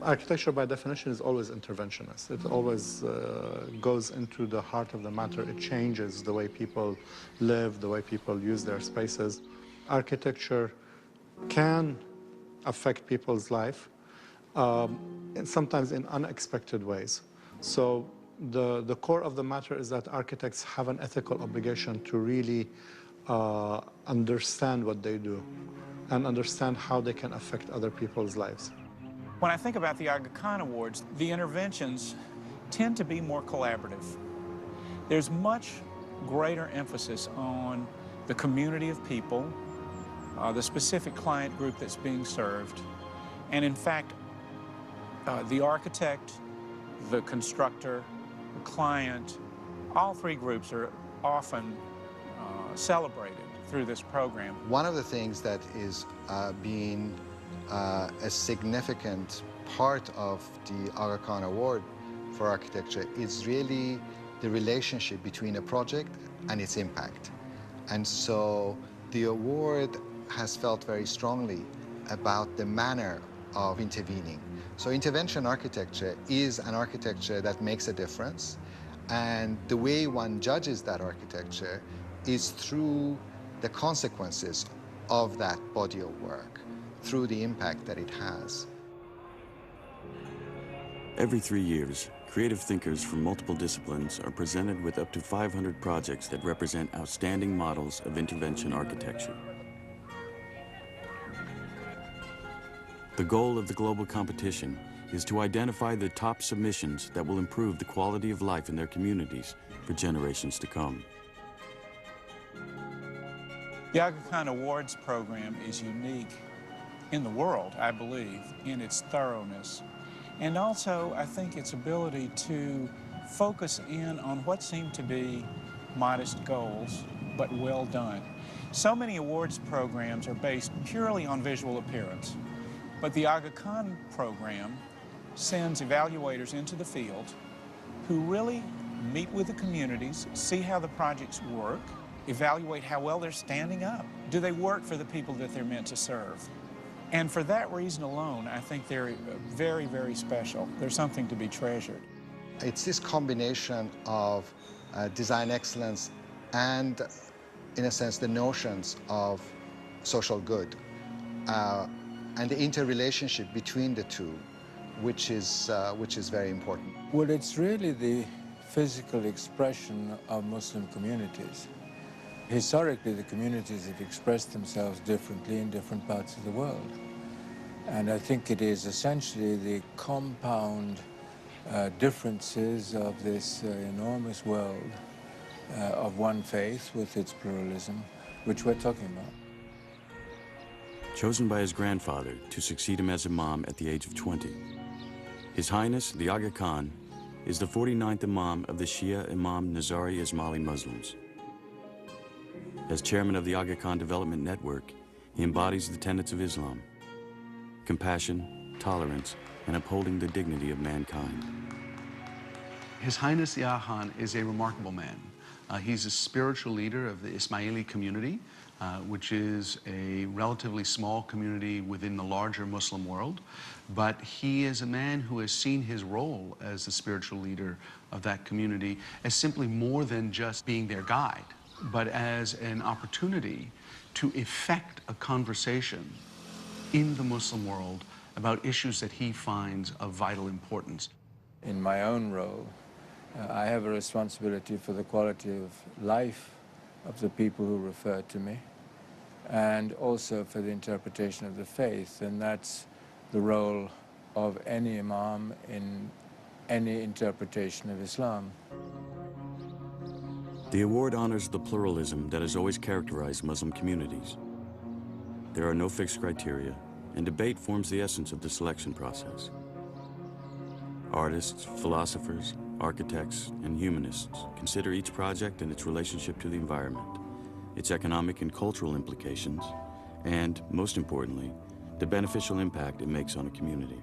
Architecture, by definition, is always interventionist. It always goes into the heart of the matter. It changes the way people live, the way people use their spaces. Architecture can affect people's life, and sometimes in unexpected ways. So the core of the matter is that architects have an ethical obligation to really understand what they do and understand how they can affect other people's lives. When I think about the Aga Khan Awards, the interventions tend to be more collaborative. There's much greater emphasis on the community of people, the specific client group that's being served, and in fact, the architect, the constructor, the client, all three groups are often celebrated through this program. One of the things that is being a significant part of the Aga Khan Award for Architecture is really the relationship between a project and its impact. And so the award has felt very strongly about the manner of intervening. So intervention architecture is an architecture that makes a difference, and the way one judges that architecture is through the consequences of that body of work, through the impact that it has. Every 3 years, creative thinkers from multiple disciplines are presented with up to 500 projects that represent outstanding models of intervention architecture. The goal of the global competition is to identify the top submissions that will improve the quality of life in their communities for generations to come. The Aga Khan Awards program is unique in the world, I believe, in its thoroughness, and also I think its ability to focus in on what seem to be modest goals, but well done. So many awards programs are based purely on visual appearance, but the Aga Khan program sends evaluators into the field who really meet with the communities, see how the projects work, evaluate how well they're standing up. Do they work for the people that they're meant to serve? And for that reason alone, I think they're very, very special. They're something to be treasured. It's this combination of design excellence and, in a sense, the notions of social good and the interrelationship between the two, which is very important. Well, it's really the physical expression of Muslim communities. Historically, the communities have expressed themselves differently in different parts of the world. And I think it is essentially the compound differences of this enormous world of one faith with its pluralism, which we're talking about. Chosen by his grandfather to succeed him as Imam at the age of 20, His Highness the Aga Khan is the 49th Imam of the Shia Imam Nizari Ismaili Muslims. As chairman of the Aga Khan Development Network, he embodies the tenets of Islam: compassion, tolerance, and upholding the dignity of mankind. His Highness the Aga Khan is a remarkable man. He's a spiritual leader of the Ismaili community, which is a relatively small community within the larger Muslim world. But he is a man who has seen his role as the spiritual leader of that community as simply more than just being their guide, but as an opportunity to effect a conversation in the Muslim world about issues that he finds of vital importance. In my own role, I have a responsibility for the quality of life of the people who refer to me, and also for the interpretation of the faith, and that's the role of any imam in any interpretation of Islam. The award honors the pluralism that has always characterized Muslim communities. There are no fixed criteria, and debate forms the essence of the selection process. Artists, philosophers, architects, and humanists consider each project and its relationship to the environment, its economic and cultural implications, and, most importantly, the beneficial impact it makes on a community.